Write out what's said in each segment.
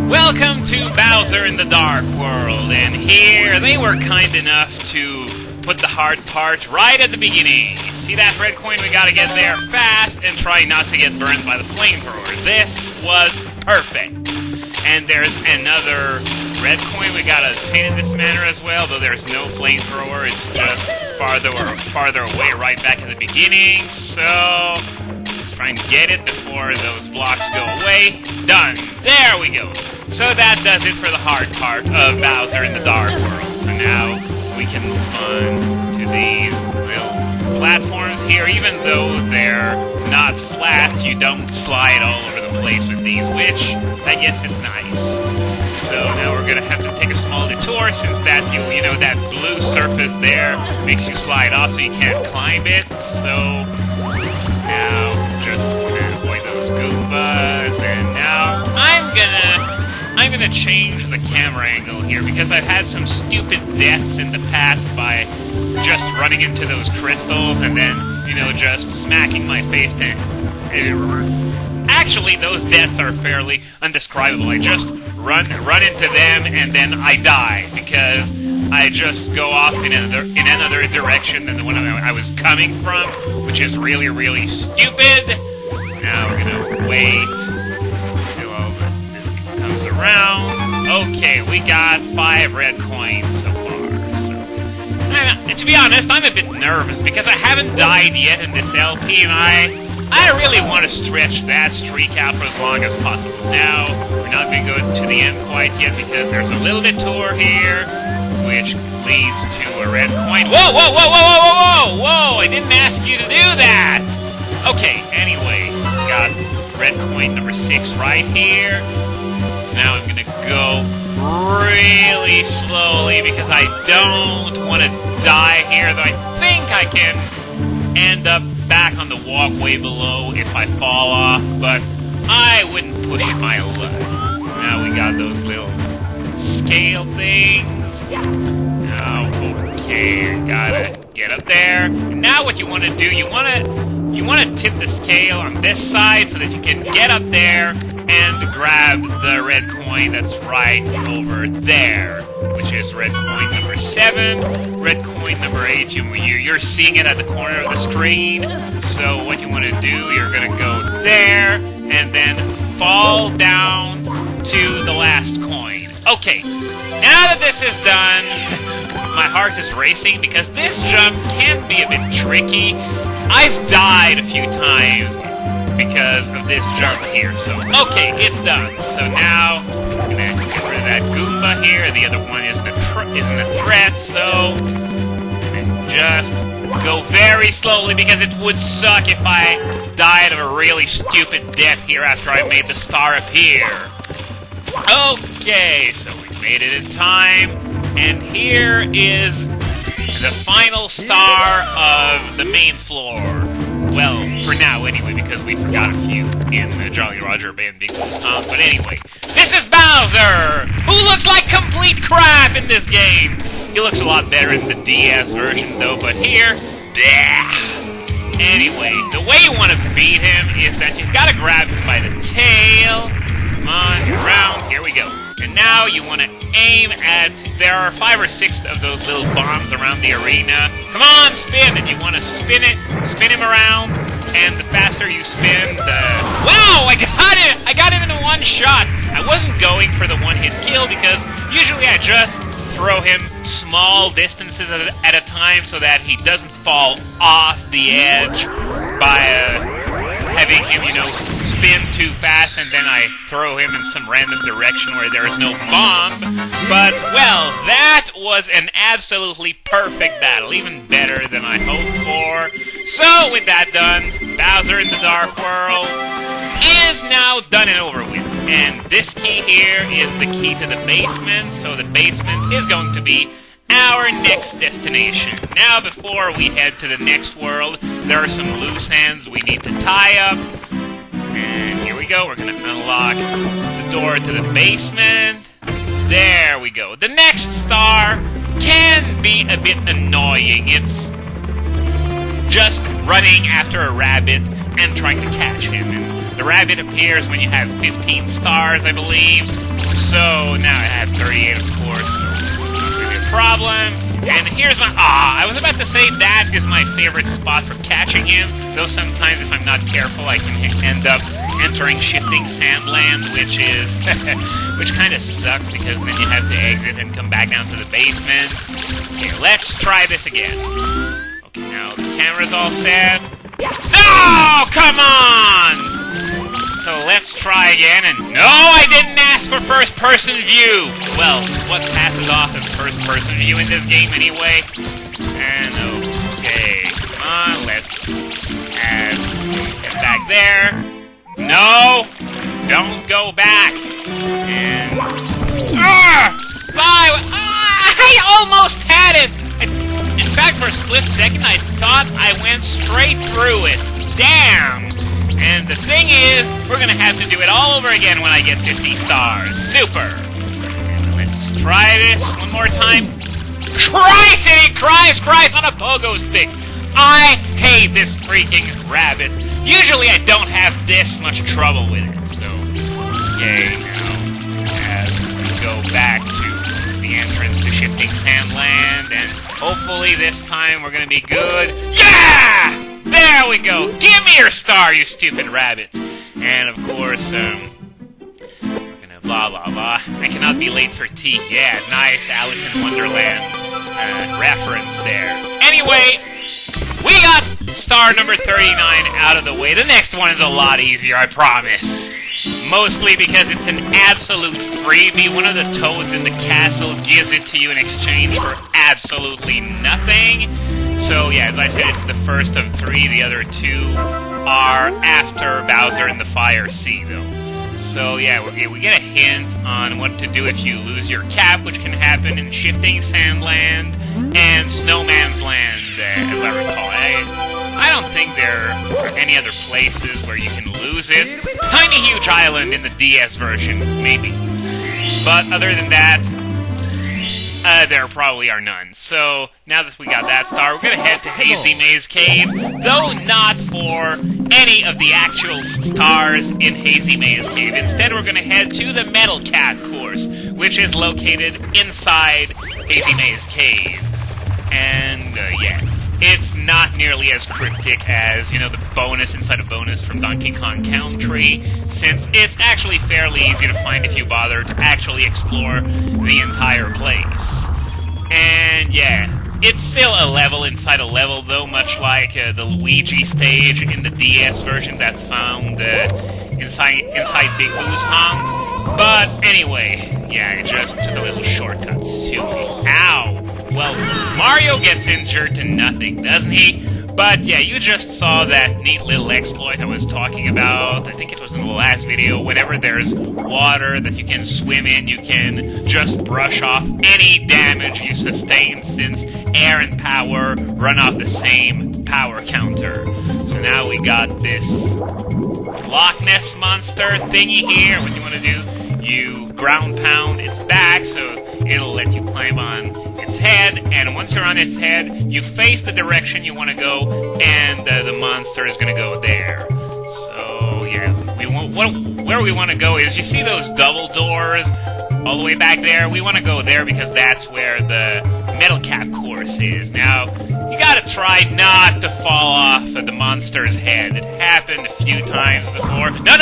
Welcome to Bowser in the Dark World, and here they were kind enough to put the hard part right at the beginning. See that red coin? We gotta get there fast and try not to get burned by the flamethrower. This was perfect. And there's another red coin we gotta obtain in this manner as well, though there's no flamethrower, it's just farther away right back at the beginning. So let's try and get it before those blocks go away. Done. There we go. So that does it for the hard part of Bowser in the Dark World. So now we can move on to these little platforms here. Even though they're not flat, you don't slide all over the place with these, which I guess it's nice. So now we're gonna have to take a small detour since that you know that blue surface there makes you slide off so you can't climb it. So now just avoid those Goombas, and now I'm gonna change the camera angle here because I've had some stupid deaths in the past by just running into those crystals and then, you know, just smacking my face to... Actually, those deaths are fairly undescribable. I just run into them and then I die because I just go off in another direction than the one I was coming from, which is really, really stupid. Now we're gonna wait until all this comes around. Okay, we got 5 red coins so far. So, to be honest, I'm a bit nervous because I haven't died yet in this LP, and I really want to stretch that streak out for as long as possible. Now, we're not going to go to the end quite yet because there's a little detour here, which leads to a red coin. Whoa, whoa, whoa, whoa, whoa, whoa, whoa! I didn't ask you to do that! Okay, anyway, got red coin number 6 right here. Now I'm going to go really slowly because I don't want to die here, though I think I can end up back on the walkway below if I fall off, but I wouldn't push my luck. Now we got those little scale things. Now, okay, gotta get up there. And now what you want to do, you want to tip the scale on this side so that you can get up there and grab the red coin that's right over there, which is red coin number 7, red coin number 8. You're seeing it at the corner of the screen. So what you want to do, you're going to go there and then fall down to the last coin. Okay, now that this is done, my heart is racing because this jump can be a bit tricky. I've died a few times because of this jump here, so okay, it's done. So now I'm gonna get rid of that Goomba here. The other one isn't a threat, so I'm gonna just go very slowly because it would suck if I died of a really stupid death here after I made the star appear. Okay, so we made it in time, and here is the final star of the main floor. Well, for now anyway, because we forgot a few in the Jolly Roger Band Big Blue Stomp. But anyway, this is Bowser, who looks like complete crap in this game. He looks a lot better in the DS version though, but here, bleh. Anyway, the way you want to beat him is that you've got to grab him by the tail. Come on, get around, here we go. And now you want to aim at, there are 5 or 6 of those little bombs around the arena. Come on, spin, and you want to spin him around, and the faster you spin, the... Wow, I got it! I got him in one shot! I wasn't going for the one-hit kill because usually I just throw him small distances at a time so that he doesn't fall off the edge by having him, you know, spin too fast, and then I throw him in some random direction where there is no bomb. But, well, that was an absolutely perfect battle, even better than I hoped for. So, with that done, Bowser in the Dark World is now done and over with. And this key here is the key to the basement, so the basement is going to be our next destination. Now, before we head to the next world, there are some loose ends we need to tie up. And here we go, we're going to unlock the door to the basement. There we go. The next star can be a bit annoying. It's just running after a rabbit and trying to catch him. And the rabbit appears when you have 15 stars, I believe. So now I have 38, of course, so it's not really a problem. And here's my... I was about to say that is my favorite spot for catching him, though sometimes if I'm not careful I can end up entering shifting sandland, which is... which kind of sucks, because then you have to exit and come back down to the basement. Okay, let's try this again. Okay, now the camera's all set. No! Come on! So let's try again, and no, I didn't ask for first-person view! Well, what passes off as first-person view in this game anyway? And okay, come on, let's get back there. No! Don't go back! And... I almost had it! In fact, for a split second, I thought I went straight through it. Damn! And the thing is, we're gonna have to do it all over again when I get 50 stars. Super! And let's try this one more time. Christ, and it cries on a pogo stick! I hate this freaking rabbit. Usually I don't have this much trouble with it, so... Okay, now, we go back to the entrance to Shifting Sandland, and hopefully this time we're gonna be good. Yeah! There we go! Give me your star, you stupid rabbit! And of course, we're gonna blah blah blah. I cannot be late for tea. Yeah, nice Alice in Wonderland reference there. Anyway, we got star number 39 out of the way. The next one is a lot easier, I promise. Mostly because it's an absolute freebie. One of the toads in the castle gives it to you in exchange for absolutely nothing. So, yeah, as I said, it's the first of 3. The other 2 are after Bowser in the Fire Sea, though. So, yeah, we get a hint on what to do if you lose your cap, which can happen in Shifting Sandland and Snowman's Land, as I recall. I don't think there are any other places where you can lose it. Tiny Huge Island in the DS version, maybe. But other than that... there probably are none. So, now that we got that star, we're gonna head to Hazy Maze Cave, though not for any of the actual stars in Hazy Maze Cave. Instead, we're gonna head to the Metal Cat course, which is located inside Hazy Maze Cave. And, yeah, it's not nearly as cryptic as, you know, the bonus inside a bonus from Donkey Kong Country, since it's actually fairly easy to find if you bother to actually explore the entire place. And yeah, it's still a level inside a level, though, much like the Luigi stage in the DS version that's found inside Big Boo's Hunt. But anyway, yeah, I just took a little shortcut. Silly. Ow! Well, Mario gets injured to nothing, doesn't he? But yeah, you just saw that neat little exploit I was talking about. I think it was in the last video. Whenever there's water that you can swim in, you can just brush off any damage you sustain, since air and power run off the same power counter. So now we got this Loch Ness monster thingy here. What do you want to do? You ground pound its back, so it'll let you climb on its head, and once you're on its head, you face the direction you want to go, and the monster is going to go there. So, yeah, where we want to go is, you see those double doors all the way back there? We want to go there because that's where the Metal Cap course is. Now, you gotta try not to fall off of the monster's head. It happened a few times before. No!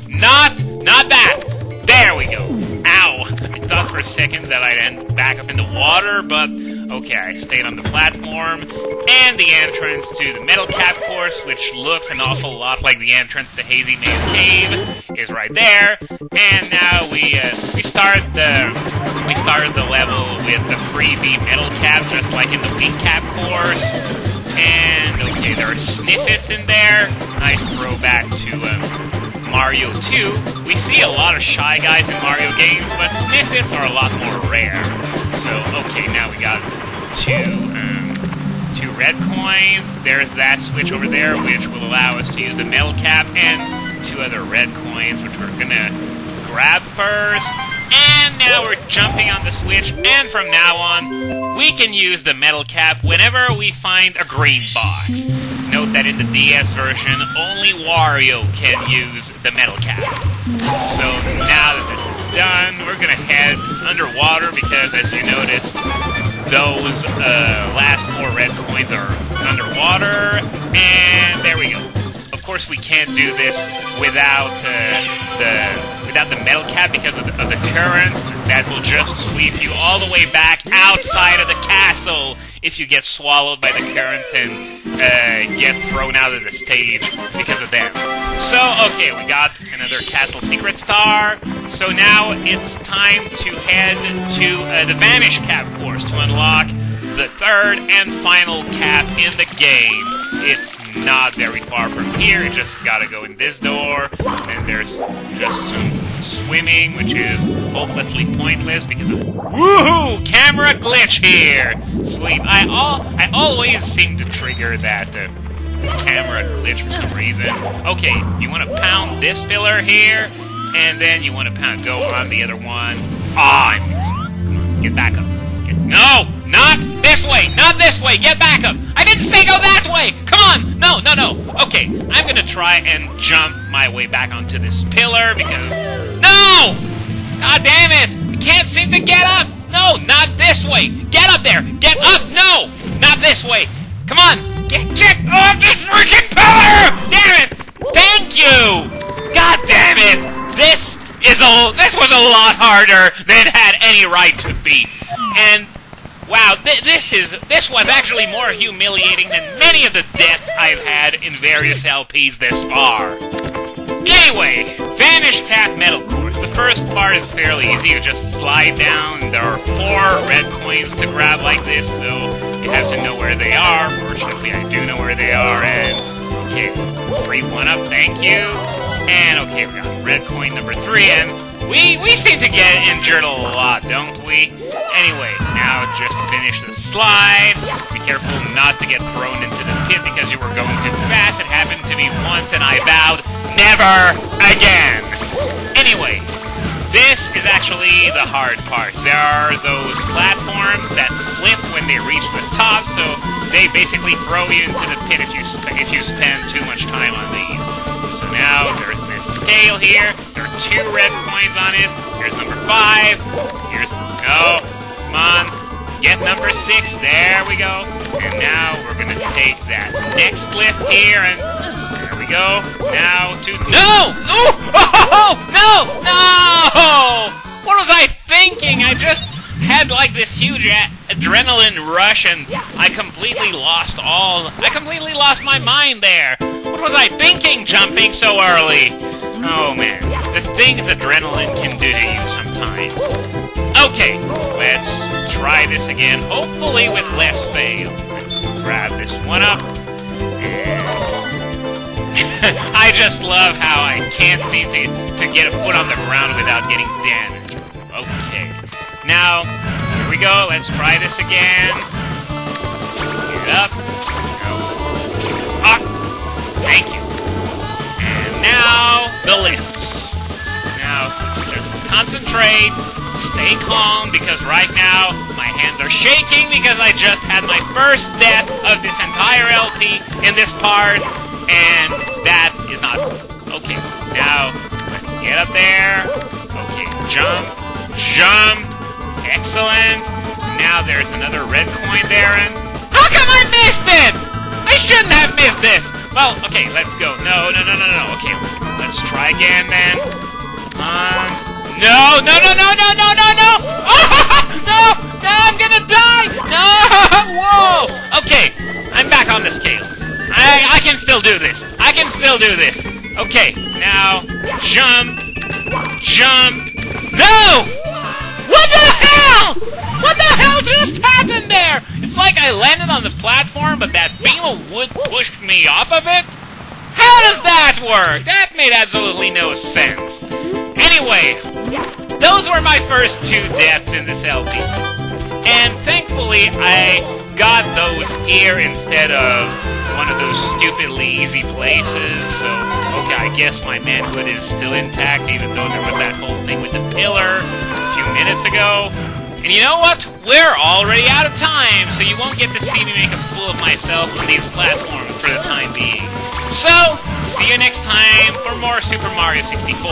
Not that! There we go. Ow! I thought for a second that I'd end back up in the water, but okay, I stayed on the platform. And the entrance to the Metal Cap course, which looks an awful lot like the entrance to Hazy Maze Cave, is right there. And now we started the level with the freebie Metal Cap, just like in the Wing Cap course. And okay, there are Sniffits in there. Nice throwback to Mario 2. We see a lot of Shy Guys in Mario games, but Sniffits are a lot more rare. So, okay, now we got two red coins. There's that switch over there, which will allow us to use the Metal Cap, and 2 other red coins, which we're gonna grab first. And now we're jumping on the switch, and from now on, we can use the Metal Cap whenever we find a green box. Note that in the DS version, only Wario can use the Metal Cap. So now that this is done, we're underwater because, as you notice, those last 4 red coins are underwater. And there we go. Of course, we can't do this without the metal cap because of the currents that will just sweep you all the way back outside of the castle if you get swallowed by the currents and get thrown out of the stage because of them. So, okay, we got another castle secret star. So now it's time to head to the Vanish Cap course to unlock the 3rd and final cap in the game. It's not very far from here. You just gotta go in this door, and then there's just some swimming, which is hopelessly pointless because of woohoo camera glitch here. Sweet. I always seem to trigger that camera glitch for some reason. Okay, you want to pound this pillar here, and then you want to go on the other one. Ah, come on, get back up. No, not this way, not this way. Get back up. I didn't say go that way. Come on. No. Okay, I'm gonna try and jump my way back onto this pillar because no. God damn it! I can't seem to get up. No, not this way. Get up there. Get up. No, not this way. Come on. Get off this freaking pillar! Damn it! Thank you. God damn it! This was a lot harder than it had any right to be. And wow, this was actually more humiliating than many of the deaths I've had in various LPs this far. Anyway, Vanish Cap Metal Course. The first part is fairly easy. You just slide down. There are 4 red coins to grab like this, so you have to know where they are. Fortunately, I do know where they are, and okay, free 1-up, thank you. And okay, we got red coin number 3, and we seem to get injured a lot, don't we? Anyway, now just finish the slide. Be careful not to get thrown into the pit because you were going too fast. It happened to me once, and I vowed never again. Anyway, this is actually the hard part. There are those platforms that slip when they reach the top, so they basically throw you into the pit if you spend too much time on these. So now there's this scale here. There are 2 red coins on it. Here's number 5. Here's no. Come on. Get number 6. There we go. And now we're gonna take that next lift here, and there we go. Now to no. Oh no! What was I thinking? I just had like this huge adrenaline rush, and I completely lost my mind there. What was I thinking jumping so early? Oh man, the things adrenaline can do to you sometimes. Okay, let's try this again, hopefully with less fail. Let's grab this 1-up. And I just love how I can't seem to get a foot on the ground without getting damaged. Okay, now, here we go, let's try this again. Get up. Ah! Thank you. And now, the lifts. Now, just concentrate, stay calm, because right now, my hands are shaking because I just had my first death of this entire LP in this part, and that is not good. Okay, now, let's get up there. Okay, jump. Excellent. Now there's another red coin there, and how come I missed it? I shouldn't have missed this. Well, okay, let's go. No. Okay, let's try again then. No. Oh, no, I'm gonna die. No, whoa. Okay, I'm back on the scale. I can still do this. Okay, now jump. No! What the hell just happened there? It's like I landed on the platform, but that beam of wood pushed me off of it? How does that work? That made absolutely no sense. Anyway, those were my first 2 deaths in this LP. And thankfully, I got those here instead of one of those stupidly easy places. So, okay, I guess my manhood is still intact, even though there was that whole thing with the pillar a few minutes ago. And you know what? We're already out of time, so you won't get to see me make a fool of myself on these platforms for the time being. So, see you next time for more Super Mario 64.